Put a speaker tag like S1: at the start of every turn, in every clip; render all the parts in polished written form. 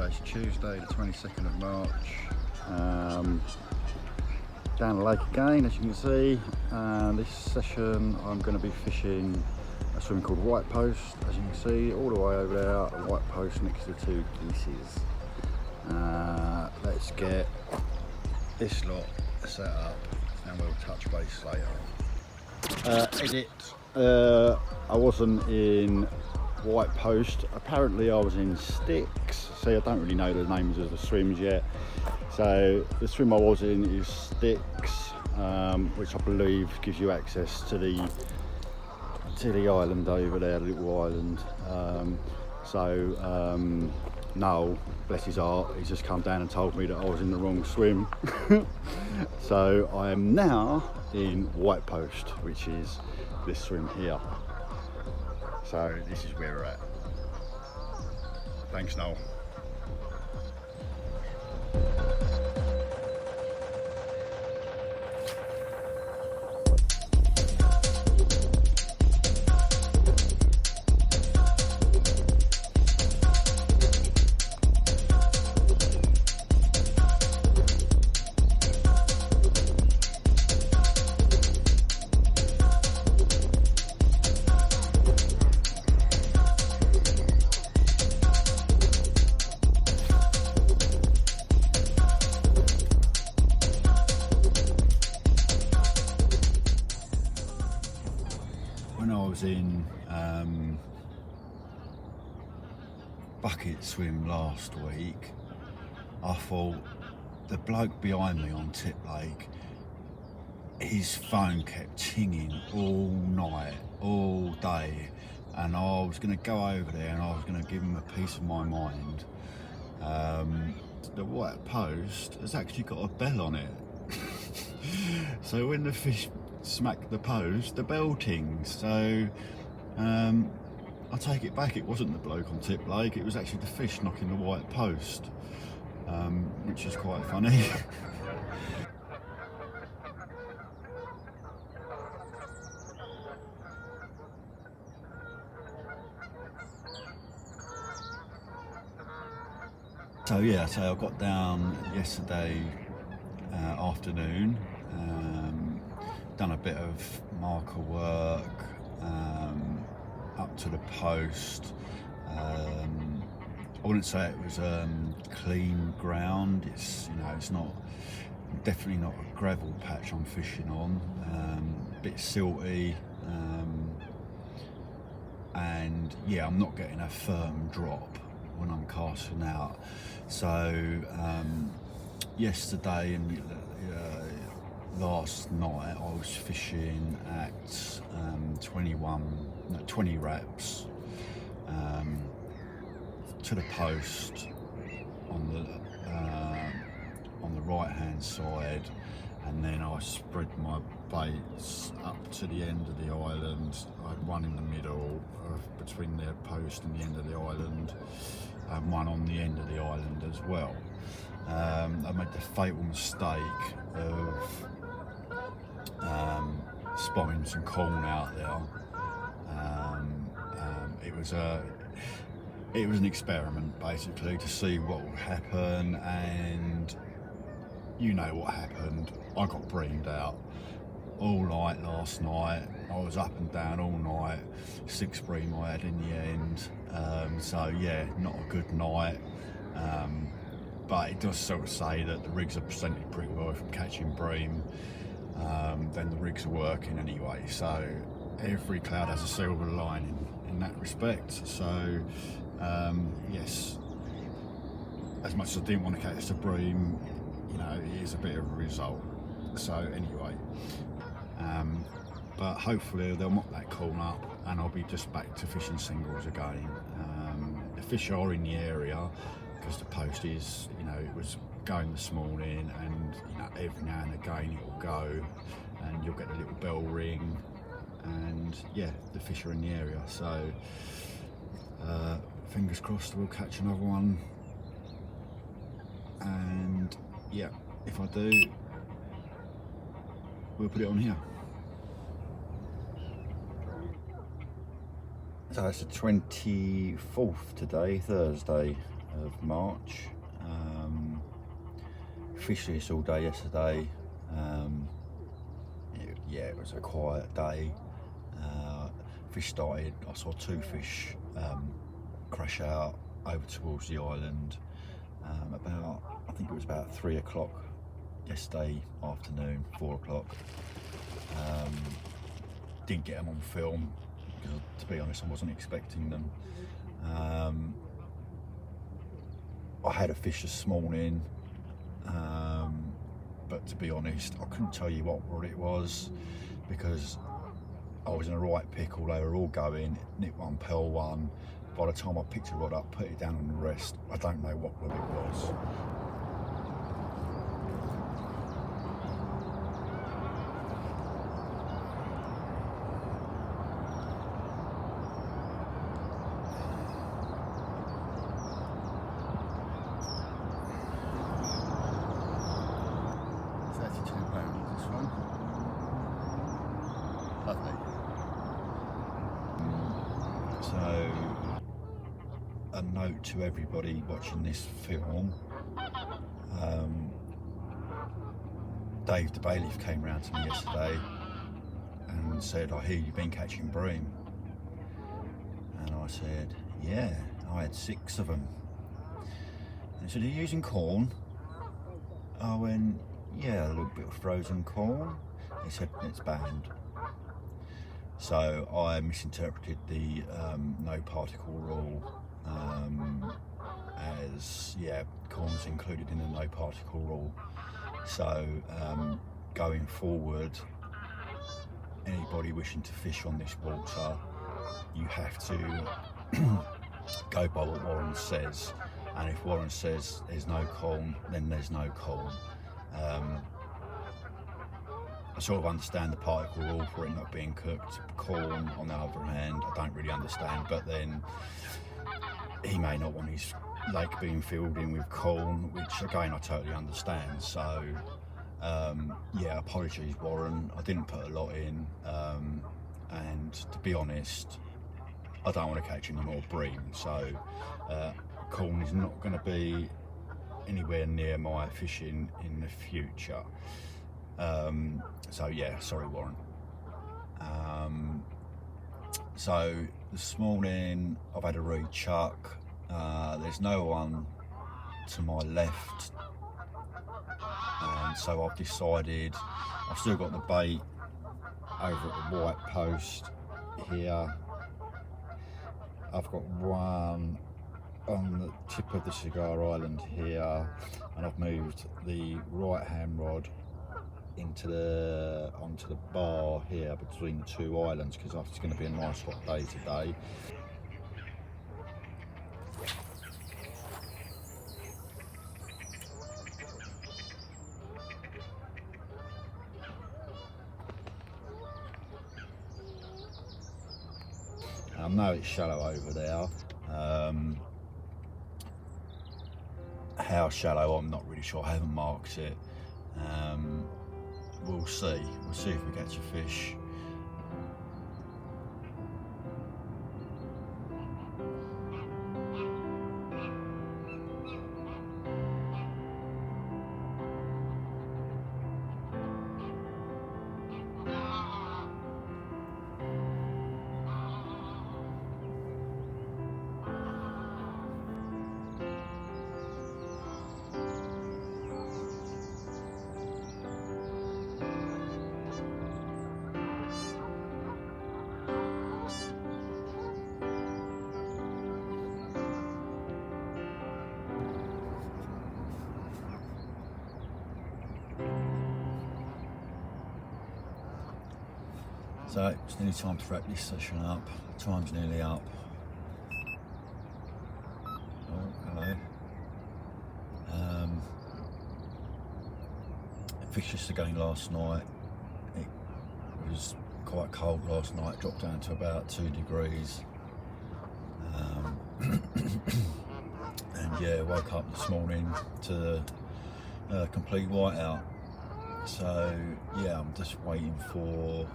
S1: So it's Tuesday the 22nd of March, down the lake again as you can see. This session I'm going to be fishing a swim called White Post, as you can see all the way over there, a white post next to two geeses. Let's get this lot set up and we'll touch base later. I wasn't in White Post, apparently I was in Sticks. See, I don't really know the names of the swims yet. So the swim I was in is Sticks, which I believe gives you access to the island over there, the little island. Noel, bless his heart, he's just come down and told me that I was in the wrong swim. So I am now in White Post, which is this swim here. So this is where we're at. Thanks, Noel. When I was in bucket swim last week, I thought the bloke behind me on Tip Lake, his phone kept chinging all night, all day, and I was going to go over there and I was going to give him a piece of my mind. The White Post has actually got a bell on it. So when the fish smack the post, the bell tings. So I take it back, it wasn't the bloke on Tip Lake, it was actually the fish knocking the White Post, which is quite funny. So yeah, so I got down yesterday afternoon, done a bit of marker work up to the post. I wouldn't say it was clean ground. It's, you know, it's not, definitely not a gravel patch I'm fishing on. A bit silty, and yeah, I'm not getting a firm drop when I'm casting out. So yesterday and last night I was fishing at 20 reps to the post on the right hand side, and then I spread my baits up to the end of the island. I had one in the middle between the post and the end of the island, and one on the end of the island as well. I made the fatal mistake of spotting some corn out there. It was an experiment basically to see what would happen, and you know what happened. I got breamed out all night last night. I was up and down all night. 6 bream I had in the end. So yeah, not a good night. But it does sort of say that the rigs are presented pretty well from catching bream. Then the rigs are working anyway. So every cloud has a silver lining in that respect. So yes, as much as I didn't want to catch the bream, you know, it is a bit of a result. So anyway, but hopefully they'll mock that corn up and I'll be just back to fishing singles again. The fish are in the area because the post is, you know, it was going this morning, and you know, every now and again it will go and you'll get a little bell ring, and yeah, the fish are in the area. So fingers crossed we'll catch another one, and yeah, if I do, we'll put it on here. So it's the 24th today, Thursday.
S2: of March. Fished this all day yesterday. It was a quiet day. Fish started, I saw 2 fish crash out over towards the island I think it was about 3 o'clock yesterday afternoon, 4 o'clock. Didn't get them on film because, to be honest, I wasn't expecting them. I had a fish this morning, but to be honest, I couldn't tell you what rod it was because I was in a right pickle. They were all going, nip one, pearl one. By the time I picked the rod up, put it down on the rest, I don't know what rod it was. £32 this one. Lovely. So, a note to everybody watching this film. Dave the bailiff came round to me yesterday and said, "I hear you've been catching bream." And I said, "Yeah, I had 6 of them." And he said, "Are you using corn?" I went, "Yeah, a little bit of frozen corn." He said, "It's banned." So I misinterpreted the no particle rule as, yeah, corn's included in the no particle rule. So going forward, anybody wishing to fish on this water, you have to go by what Warren says. And if Warren says there's no corn, then there's no corn. I sort of understand the particle rule for it not being cooked. Corn, on the other hand, I don't really understand, but then he may not want his lake being filled in with corn, which again I totally understand. So yeah, apologies Warren, I didn't put a lot in, and to be honest, I don't want to catch any more bream, so corn is not going to be anywhere near my fishing in the future. So yeah, sorry Warren. So this morning I've had a rechuck. There's no one to my left, and so I've decided I've still got the bait over at the white post here. I've got one on the tip of the cigar island here, and I've moved the right hand rod onto the bar here between the 2 islands because it's going to be a nice hot day today. I know it's shallow over there. How shallow, I'm not really sure. I haven't marked it. We'll see. We'll see if we catch a fish. So it's nearly time to wrap this session up. Time's nearly up. Oh, hello. I fished this again last night. It was quite cold last night, dropped down to about 2 degrees. And yeah, woke up this morning to complete whiteout. So yeah, I'm just waiting for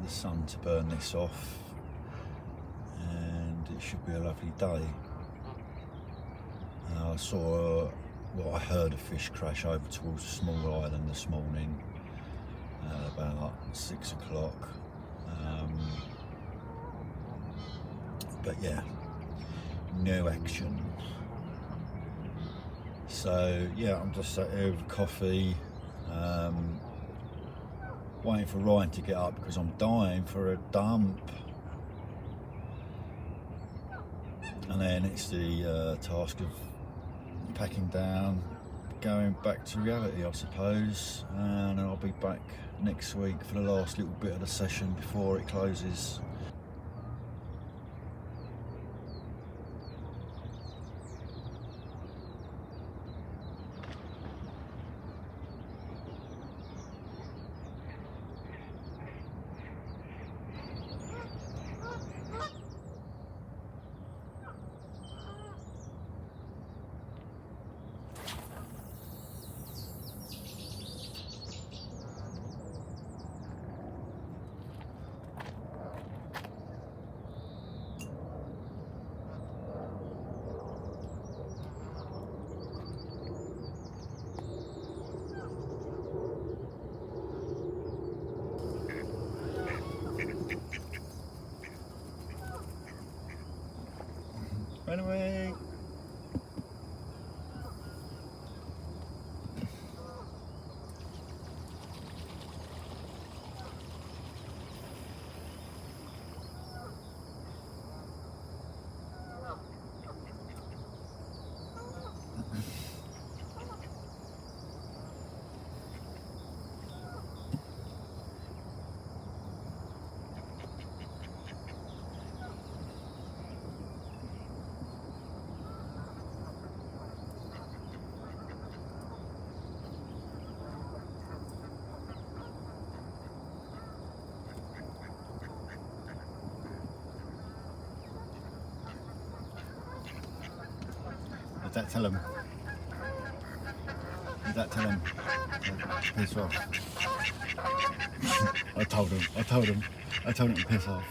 S2: the sun to burn this off and it should be a lovely day. I heard a fish crash over towards a small island this morning at about 6 o'clock. But yeah, no action. So yeah, I'm just sat here with coffee, waiting for Ryan to get up because I'm dying for a dump. And then it's the task of packing down, going back to reality, I suppose, and then I'll be back next week for the last little bit of the session before it closes. Run away! Did that tell him? Did that tell him? Piss off. I told him to piss off.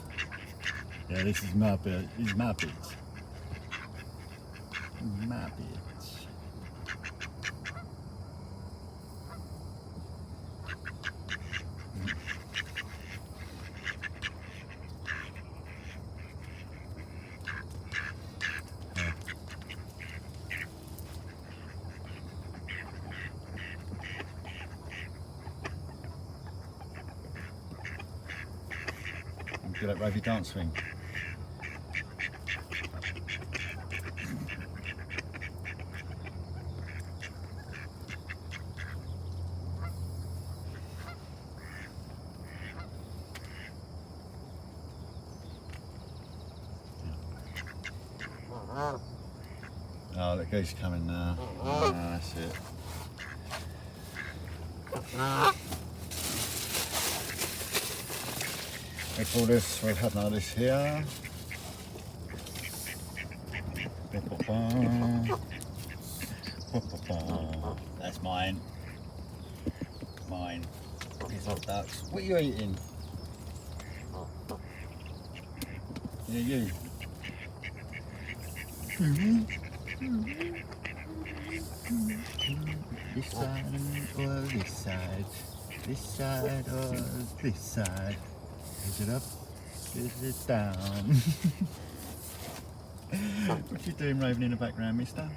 S2: Yeah, this is my bit. This is my bit. My bit. Do that rovey dance swing. Oh, look who's coming now. That's it. We call this, we've had none of this here. That's mine. Mine. These hot ducks. What are you eating? Yeah, you. This side or this side? This side or this side? Is it up? Is it down? What you doing raving in the background, mister?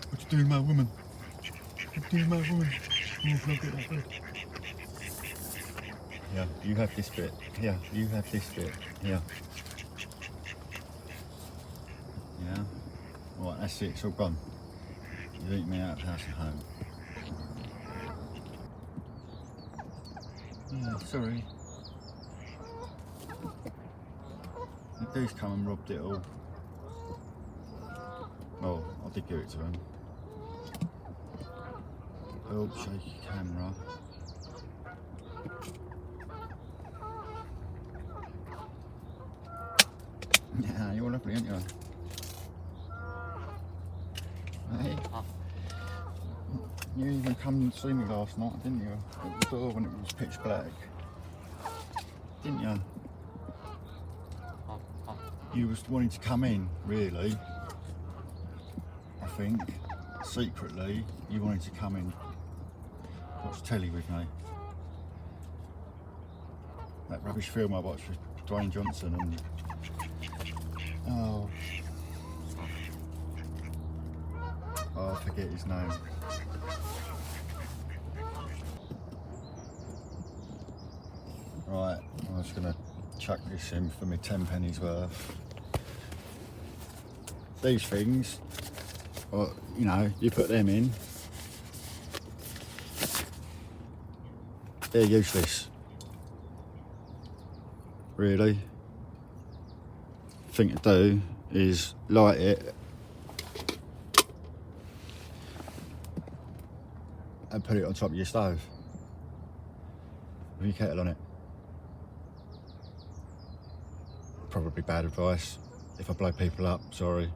S2: What you doing, my woman? What you doing, my woman? Oh, can I get that bit? Yeah, you have this bit. Yeah, you have this bit. Yeah. Yeah. Right, that's it. It's all gone. You've eaten me out of house and home. Yeah, sorry. The dude's come and robbed it all. Oh, I did give it to him. Oh, shaky camera. Yeah, you're lovely, aren't you? Hey? You even come and see me last night, didn't you? At the door when it was pitch black. Didn't you?
S1: you was wanting to come in, really. I think, secretly, you wanted to come in, watch telly with me. That rubbish film I watched with Dwayne Johnson and... Oh, I forget his name. Right, I'm just going to chuck this in for me 10 pennies worth. These things, well, you know, you put them in, they're useless. Really. Thing to do is light it and put it on top of your stove with your kettle on it. Probably bad advice. If I blow people up, sorry.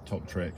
S1: Top trick.